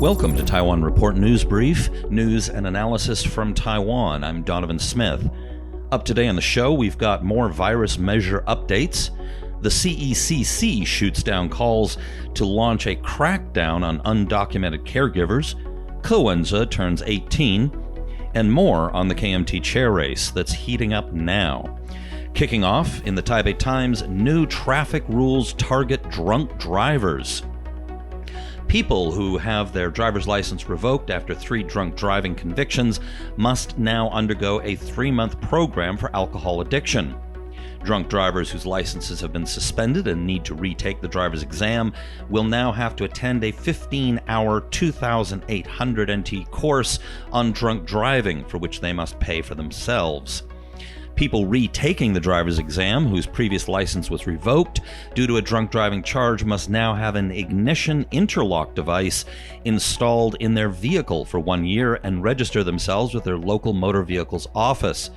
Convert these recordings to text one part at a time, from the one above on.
Welcome to Taiwan Report News Brief, news and analysis from Taiwan. I'm Donovan Smith. Up today on the show, we've got more virus measure updates. The CECC shoots down calls to launch a crackdown on undocumented caregivers. Wen-je turns 18. And more on the KMT chair race that's heating up now. Kicking off, in the Taipei Times, new traffic rules target drunk drivers. People who have their driver's license revoked after 3 drunk driving convictions must now undergo a 3-month program for alcohol addiction. Drunk drivers whose licenses have been suspended and need to retake the driver's exam will now have to attend a 15-hour 2,800 NT course on drunk driving, for which they must pay for themselves. People retaking the driver's exam whose previous license was revoked due to a drunk driving charge must now have an ignition interlock device installed in their vehicle for 1 year and register themselves with their local motor vehicles office.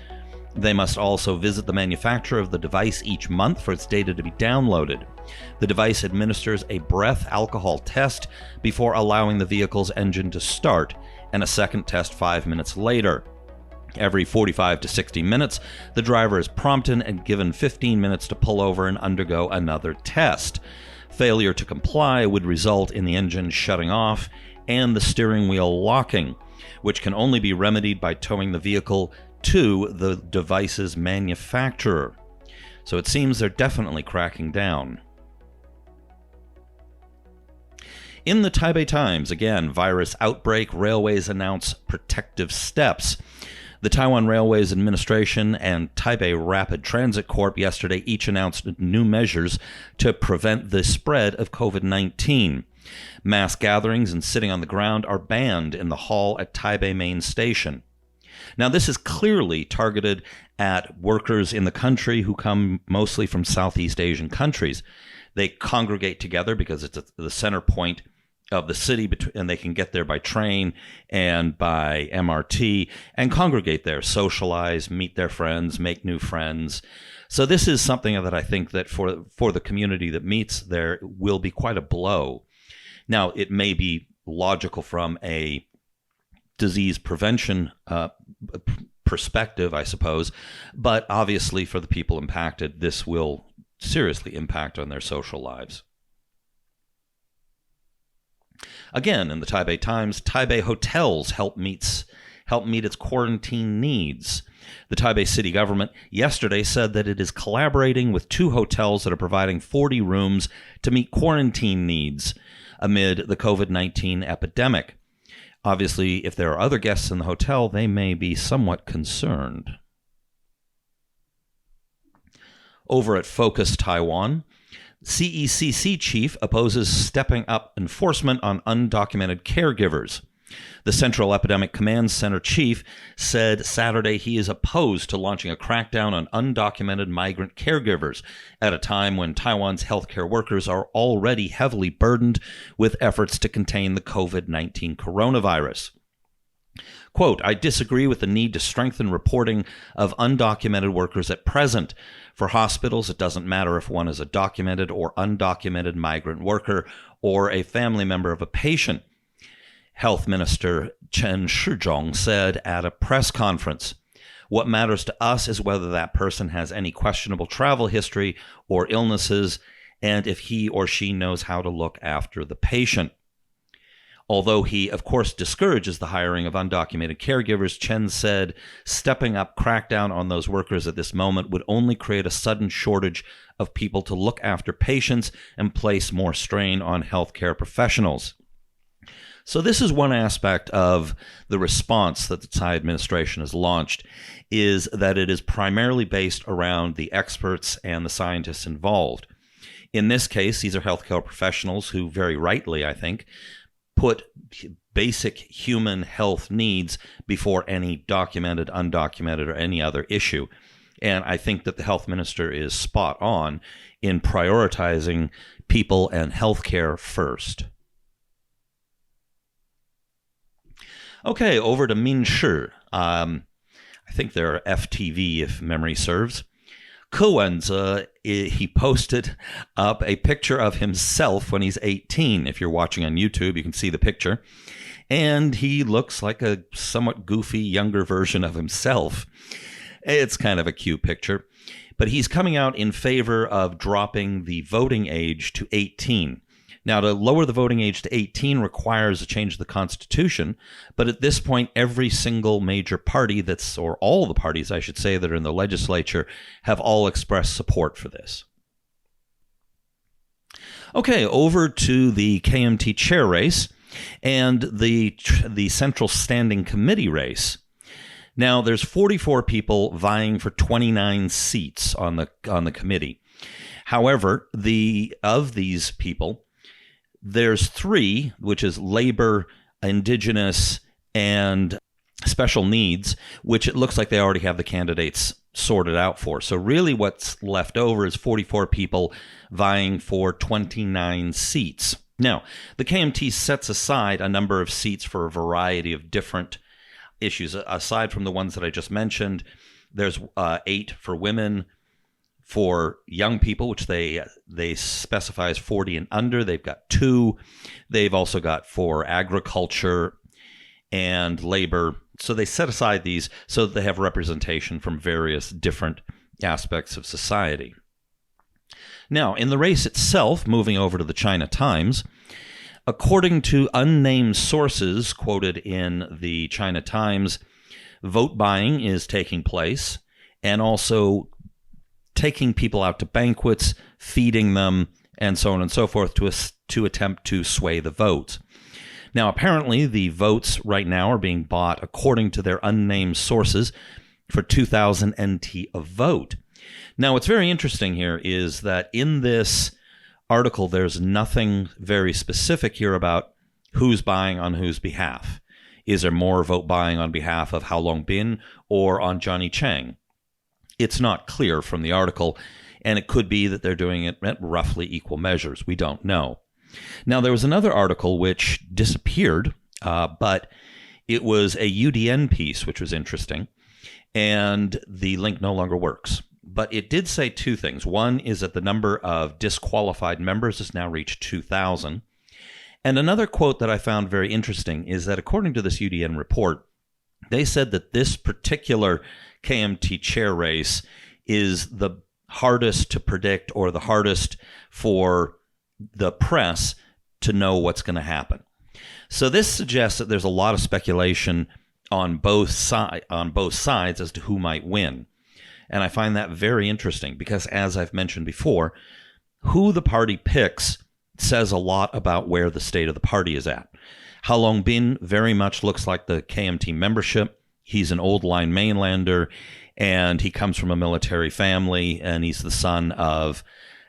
They must also visit the manufacturer of the device each month for its data to be downloaded. The device administers a breath alcohol test before allowing the vehicle's engine to start, and a second test 5 minutes later. Every 45 to 60 minutes, the driver is prompted and given 15 minutes to pull over and undergo another test. Failure to comply would result in the engine shutting off and the steering wheel locking, which can only be remedied by towing the vehicle to the device's manufacturer. So it seems they're definitely cracking down. In the Taipei Times, again, virus outbreak, railways announce protective steps. The Taiwan Railways Administration and Taipei Rapid Transit Corp yesterday each announced new measures to prevent the spread of COVID-19. Mass gatherings and sitting on the ground are banned in the hall at Taipei Main Station. Now, this is clearly targeted at workers in the country who come mostly from Southeast Asian countries. They congregate together because it's the center point of the city, and they can get there by train and by MRT and congregate there, socialize, meet their friends, make new friends. So this is something that I think that for the community that meets there will be quite a blow. Now, it may be logical from a disease prevention perspective, I suppose, but obviously for the people impacted, this will seriously impact on their social lives. Again, in the Taipei Times, Taipei hotels help meet its quarantine needs. The Taipei city government yesterday said that it is collaborating with 2 hotels that are providing 40 rooms to meet quarantine needs amid the COVID-19 epidemic. Obviously, if there are other guests in the hotel, they may be somewhat concerned. Over at Focus Taiwan, CECC chief opposes stepping up enforcement on undocumented caregivers. The Central Epidemic Command Center chief said Saturday he is opposed to launching a crackdown on undocumented migrant caregivers at a time when Taiwan's healthcare workers are already heavily burdened with efforts to contain the COVID-19 coronavirus. Quote, I disagree with the need to strengthen reporting of undocumented workers at present. For hospitals, it doesn't matter if one is a documented or undocumented migrant worker or a family member of a patient. Health Minister Chen Shizhong said at a press conference, what matters to us is whether that person has any questionable travel history or illnesses, and if he or she knows how to look after the patient. Although he, of course, discourages the hiring of undocumented caregivers, Chen said stepping up crackdown on those workers at this moment would only create a sudden shortage of people to look after patients and place more strain on healthcare professionals. So this is one aspect of the response that the Tsai administration has launched, is that it is primarily based around the experts and the scientists involved. In this case, these are healthcare professionals who, very rightly, I think, put basic human health needs before any documented, undocumented, or any other issue. And I think that the health minister is spot on in prioritizing people and healthcare first. Okay, over to Wen-je. I think they're FTV, if memory serves. Wen-je, he posted up a picture of himself when he's 18. If you're watching on YouTube, you can see the picture. And he looks like a somewhat goofy, younger version of himself. It's kind of a cute picture. But he's coming out in favor of dropping the voting age to 18. Now, to lower the voting age to 18 requires a change of the Constitution, but at this point, every single major party or all the parties, I should say, that are in the legislature have all expressed support for this. Okay, over to the KMT chair race and the Central Standing Committee race. Now, there's 44 people vying for 29 seats on the committee. However, of these people, there's 3, which is labor, indigenous, and special needs, which it looks like they already have the candidates sorted out for. So really what's left over is 44 people vying for 29 seats. Now, the KMT sets aside a number of seats for a variety of different issues. Aside from the ones that I just mentioned, there's 8 for women. For young people, which they specify as 40 and under, they've got 2. They've also got for agriculture and labor. So they set aside these so that they have representation from various different aspects of society. Now, in the race itself, moving over to the China Times, according to unnamed sources quoted in the China Times, vote buying is taking place, and also taking people out to banquets, feeding them, and so on and so forth to attempt to sway the vote. Now, apparently, the votes right now are being bought, according to their unnamed sources, for 2,000 NT a vote. Now, what's very interesting here is that in this article, there's nothing very specific here about who's buying on whose behalf. Is there more vote buying on behalf of Hao Longbin or on Johnny Chang? It's not clear from the article, and it could be that they're doing it at roughly equal measures. We don't know. Now, there was another article which disappeared, but it was a UDN piece, which was interesting, and the link no longer works. But it did say 2 things. One is that the number of disqualified members has now reached 2,000. And another quote that I found very interesting is that according to this UDN report, they said that this particular KMT chair race is the hardest to predict, or the hardest for the press to know what's going to happen. So this suggests that there's a lot of speculation on both sides as to who might win. And I find that very interesting because, as I've mentioned before, who the party picks says a lot about where the state of the party is at. Hao Longbin very much looks like the KMT membership. He's an old line mainlander, and he comes from a military family, and he's the son of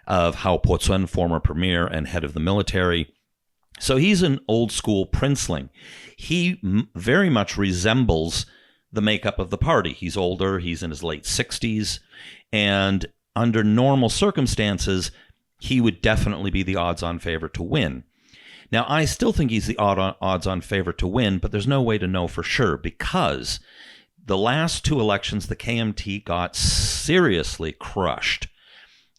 Hao Po-chun, former premier and head of the military. So he's an old school princeling. He very much resembles the makeup of the party. He's older, he's in his late 60s, and under normal circumstances, he would definitely be the odds-on favorite to win. Now, I still think he's the odds-on favorite to win, but there's no way to know for sure because the last 2 elections, the KMT got seriously crushed,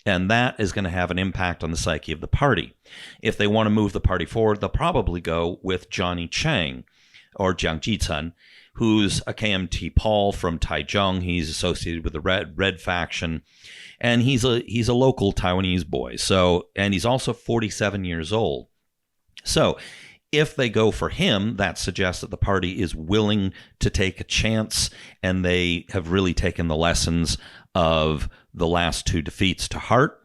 and that is going to have an impact on the psyche of the party. If they want to move the party forward, they'll probably go with Johnny Chang, or Jiang Jicun, who's a KMT Paul from Taichung. He's associated with the Red faction, and he's a local Taiwanese boy. And he's also 47 years old. So if they go for him, that suggests that the party is willing to take a chance, and they have really taken the lessons of the last 2 defeats to heart.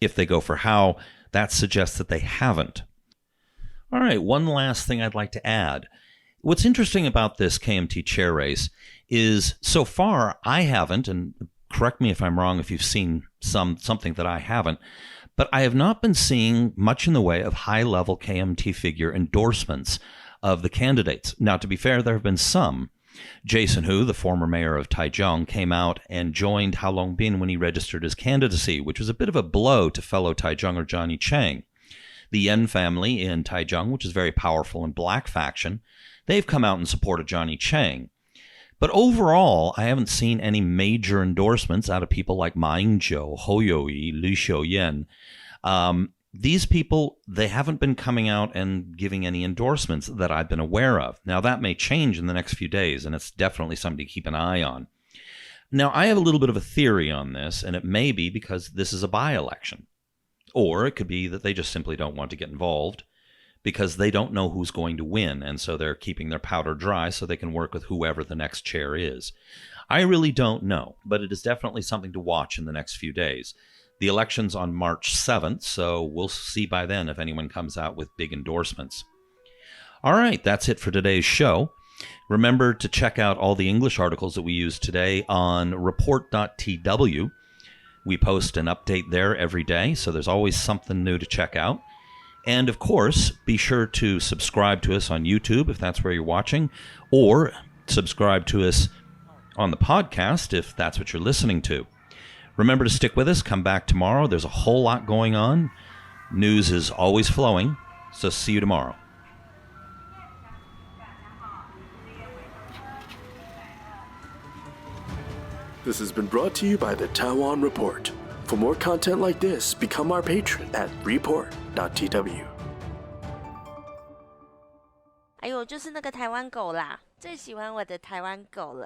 If they go for Hao, that suggests that they haven't. All right, one last thing I'd like to add. What's interesting about this KMT chair race is, so far, I haven't, and correct me if I'm wrong if you've seen something that I haven't, but I have not been seeing much in the way of high-level KMT figure endorsements of the candidates. Now, to be fair, there have been some. Jason Hu, the former mayor of Taichung, came out and joined Hao Longbin when he registered his candidacy, which was a bit of a blow to fellow Taichunger Johnny Chang. The Yen family in Taichung, which is very powerful in black faction, they've come out and supported Johnny Chang. But overall, I haven't seen any major endorsements out of people like Wen-je, Hou Youyi, Liu Xiuyan. These people, they haven't been coming out and giving any endorsements that I've been aware of. Now, that may change in the next few days, and it's definitely something to keep an eye on. Now, I have a little bit of a theory on this, and it may be because this is a by-election. Or it could be that they just simply don't want to get involved because they don't know who's going to win, and so they're keeping their powder dry so they can work with whoever the next chair is. I really don't know, but it is definitely something to watch in the next few days. The election's on March 7th, so we'll see by then if anyone comes out with big endorsements. All right, that's it for today's show. Remember to check out all the English articles that we use today on report.tw. We post an update there every day, so there's always something new to check out. And of course, be sure to subscribe to us on YouTube if that's where you're watching, or subscribe to us on the podcast if that's what you're listening to. Remember to stick with us. Come back tomorrow. There's a whole lot going on. News is always flowing, so see you tomorrow. This has been brought to you by the Taiwan Report. For more content like this, become our patron at report.tw. 哎呦，就是那个台湾狗啦，最喜欢我的台湾狗了。